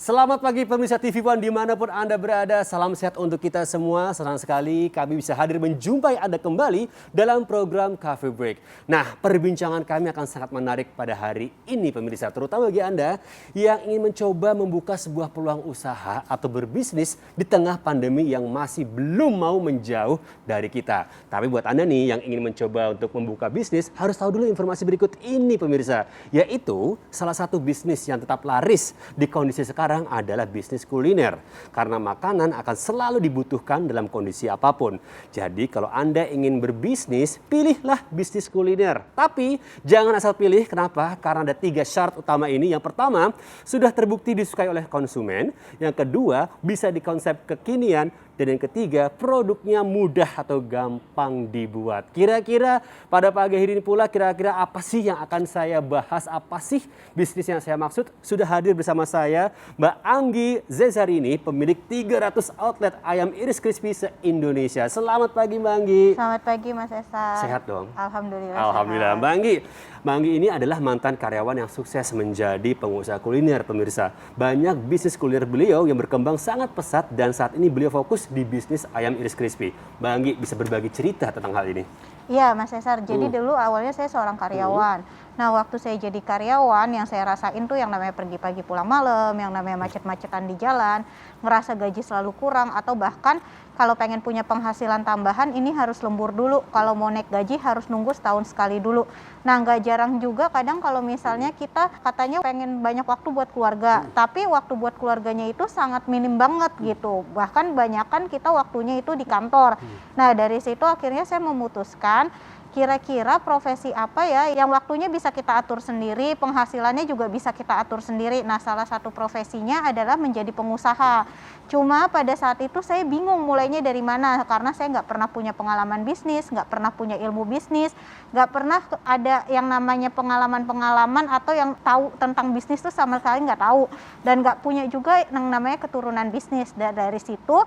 Selamat pagi pemirsa TV One dimanapun Anda berada, salam sehat untuk kita semua. Senang sekali kami bisa hadir menjumpai Anda kembali dalam program Coffee Break. Nah, perbincangan kami akan sangat menarik pada hari ini pemirsa, terutama bagi Anda yang ingin mencoba membuka sebuah peluang usaha atau berbisnis di tengah pandemi yang masih belum mau menjauh dari kita. Tapi buat Anda nih yang ingin mencoba untuk membuka bisnis, harus tahu dulu informasi berikut ini pemirsa, yaitu salah satu bisnis yang tetap laris di kondisi sekarang adalah bisnis kuliner. Karena makanan akan selalu dibutuhkan dalam kondisi apapun. Jadi kalau Anda ingin berbisnis, pilihlah bisnis kuliner. Tapi jangan asal pilih, kenapa? Karena ada 3 syarat utama ini. Yang pertama, sudah terbukti disukai oleh konsumen. Yang kedua, bisa dikonsep kekinian. Dan yang ketiga, produknya mudah atau gampang dibuat. Kira-kira pada pagi hari ini pula, kira-kira apa sih yang akan saya bahas? Apa sih bisnis yang saya maksud? Sudah hadir bersama saya Mbak Anggi Zezarini, pemilik 300 outlet ayam iris crispy se-Indonesia. Selamat pagi Mbak Anggi. Selamat pagi Mas Esa. Sehat dong? Alhamdulillah. Alhamdulillah. Sehat. Mbak Anggi ini adalah mantan karyawan yang sukses menjadi pengusaha kuliner pemirsa. Banyak bisnis kuliner beliau yang berkembang sangat pesat dan saat ini beliau fokus di bisnis ayam iris crispy. Mbak Anggi bisa berbagi cerita tentang hal ini? Iya Mas Cesar, jadi dulu awalnya saya seorang karyawan. Nah waktu saya jadi karyawan yang saya rasain tuh yang namanya pergi pagi pulang malam, yang namanya macet-macetan di jalan, ngerasa gaji selalu kurang atau bahkan kalau pengen punya penghasilan tambahan ini harus lembur dulu. Kalau mau naik gaji harus nunggu setahun sekali dulu. Nah nggak jarang juga kadang kalau misalnya kita katanya pengen banyak waktu buat keluarga, tapi waktu buat keluarganya itu sangat minim banget gitu. Bahkan banyakan kita waktunya itu di kantor. Nah dari situ akhirnya saya memutuskan kira-kira profesi apa ya yang waktunya bisa kita atur sendiri, penghasilannya juga bisa kita atur sendiri. Nah salah satu profesinya adalah menjadi pengusaha. Cuma pada saat itu saya bingung mulainya dari mana, karena saya nggak pernah punya pengalaman bisnis, nggak pernah punya ilmu bisnis, nggak pernah ada yang namanya pengalaman-pengalaman atau yang tahu tentang bisnis itu sama sekali nggak tahu. Dan nggak punya juga yang namanya keturunan bisnis. Dan dari situ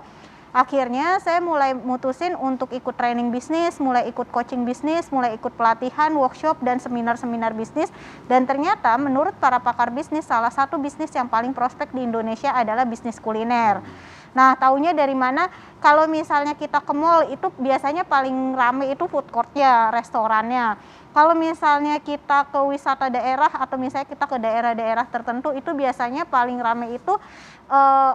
akhirnya saya mulai mutusin untuk ikut training bisnis, mulai ikut coaching bisnis, mulai ikut pelatihan, workshop, dan seminar-seminar bisnis. Dan ternyata menurut para pakar bisnis, salah satu bisnis yang paling prospek di Indonesia adalah bisnis kuliner. Nah, taunya dari mana? Kalau misalnya kita ke mall, itu biasanya paling rame itu food court-nya, restorannya. Kalau misalnya kita ke wisata daerah atau misalnya kita ke daerah-daerah tertentu, itu biasanya paling rame itu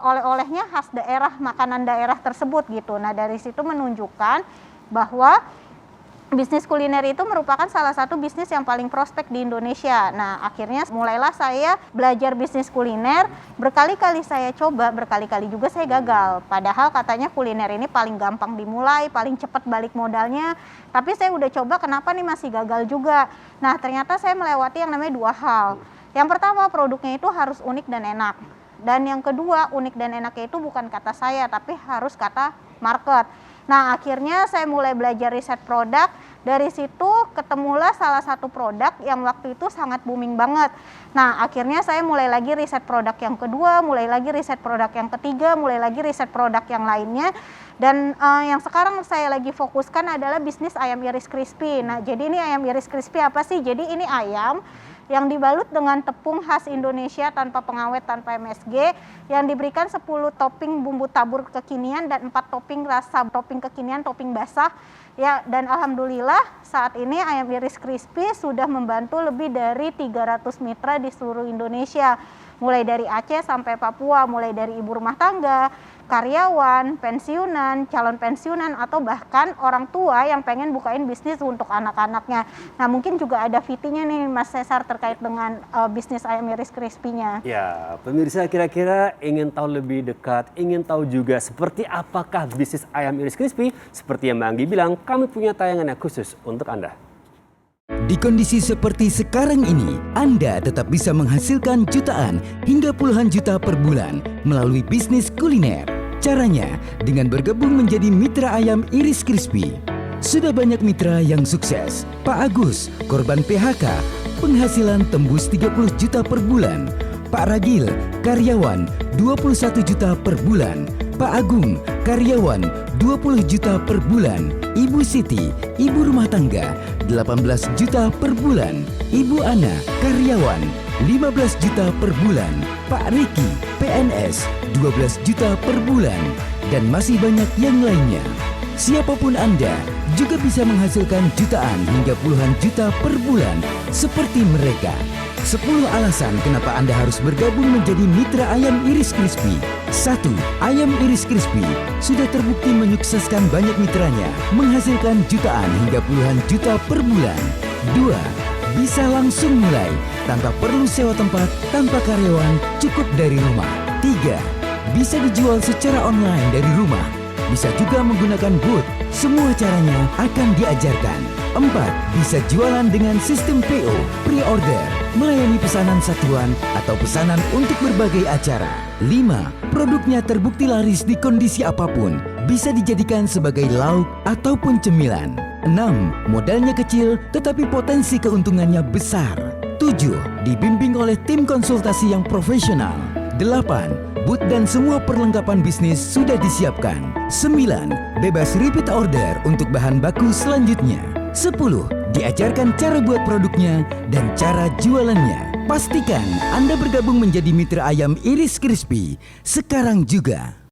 oleh-olehnya khas daerah, makanan daerah tersebut gitu. Nah dari situ menunjukkan bahwa bisnis kuliner itu merupakan salah satu bisnis yang paling prospek di Indonesia. Nah akhirnya mulailah saya belajar bisnis kuliner. Berkali-kali saya coba, berkali-kali juga saya gagal. Padahal katanya kuliner ini paling gampang dimulai, paling cepat balik modalnya. Tapi saya udah coba, kenapa nih masih gagal juga. Nah ternyata saya melewati yang namanya 2 hal. Yang pertama, produknya itu harus unik dan enak. Dan yang kedua, unik dan enaknya itu bukan kata saya, tapi harus kata market. Nah akhirnya saya mulai belajar riset produk. Dari situ ketemulah salah satu produk yang waktu itu sangat booming banget. Nah akhirnya saya mulai lagi riset produk yang kedua, mulai lagi riset produk yang ketiga, mulai lagi riset produk yang lainnya. Dan yang sekarang saya lagi fokuskan adalah bisnis ayam iris crispy. Nah jadi ini ayam iris crispy apa sih? Jadi ini ayam yang dibalut dengan tepung khas Indonesia tanpa pengawet, tanpa MSG, yang diberikan 10 topping bumbu tabur kekinian dan 4 topping rasa topping kekinian, topping basah. Ya, dan alhamdulillah saat ini ayam iris crispy sudah membantu lebih dari 300 mitra di seluruh Indonesia. Mulai dari Aceh sampai Papua, mulai dari ibu rumah tangga, karyawan, pensiunan, calon pensiunan, atau bahkan orang tua yang pengen bukain bisnis untuk anak-anaknya. Nah mungkin juga ada VT-nya nih Mas Cesar terkait dengan bisnis ayam iris crispy-nya. Ya, pemirsa kira-kira ingin tahu lebih dekat, ingin tahu juga seperti apakah bisnis ayam iris crispy? Seperti yang Mbak Anggi bilang, kami punya tayangan yang khusus untuk Anda. Di kondisi seperti sekarang ini, Anda tetap bisa menghasilkan jutaan hingga puluhan juta per bulan melalui bisnis kuliner. Caranya dengan bergabung menjadi mitra ayam iris crispy. Sudah banyak mitra yang sukses. Pak Agus, korban PHK, penghasilan tembus 30 juta per bulan. Pak Ragil, karyawan 21 juta per bulan. Pak Agung, karyawan 20 juta per bulan. Ibu Siti, ibu rumah tangga 18 juta per bulan. Ibu Ana, karyawan 15 juta per bulan. Pak Riki, PNS, 12 juta per bulan. Dan masih banyak yang lainnya. Siapapun Anda juga bisa menghasilkan jutaan hingga puluhan juta per bulan seperti mereka. 10 alasan kenapa Anda harus bergabung menjadi mitra ayam Iris Crispy. 1. Ayam Iris Crispy sudah terbukti menyukseskan banyak mitranya, menghasilkan jutaan hingga puluhan juta per bulan. 2. Bisa langsung mulai, tanpa perlu sewa tempat, tanpa karyawan, cukup dari rumah. 3. Bisa dijual secara online dari rumah. Bisa juga menggunakan booth. Semua caranya akan diajarkan. 4. Bisa jualan dengan sistem PO, pre-order, melayani pesanan satuan atau pesanan untuk berbagai acara. 5. Produknya terbukti laris di kondisi apapun. Bisa dijadikan sebagai lauk ataupun cemilan. 6. Modalnya kecil tetapi potensi keuntungannya besar. 7. Dibimbing oleh tim konsultasi yang profesional. 8. Booth dan semua perlengkapan bisnis sudah disiapkan. 9. Bebas repeat order untuk bahan baku selanjutnya. 10. Diajarkan cara buat produknya dan cara jualannya. Pastikan Anda bergabung menjadi mitra ayam Iris Crispy sekarang juga.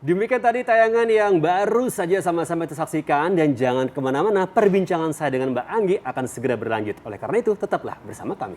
Demikian tadi tayangan yang baru saja sama-sama kita saksikan dan jangan kemana-mana, perbincangan saya dengan Mbak Anggi akan segera berlanjut. Oleh karena itu tetaplah bersama kami.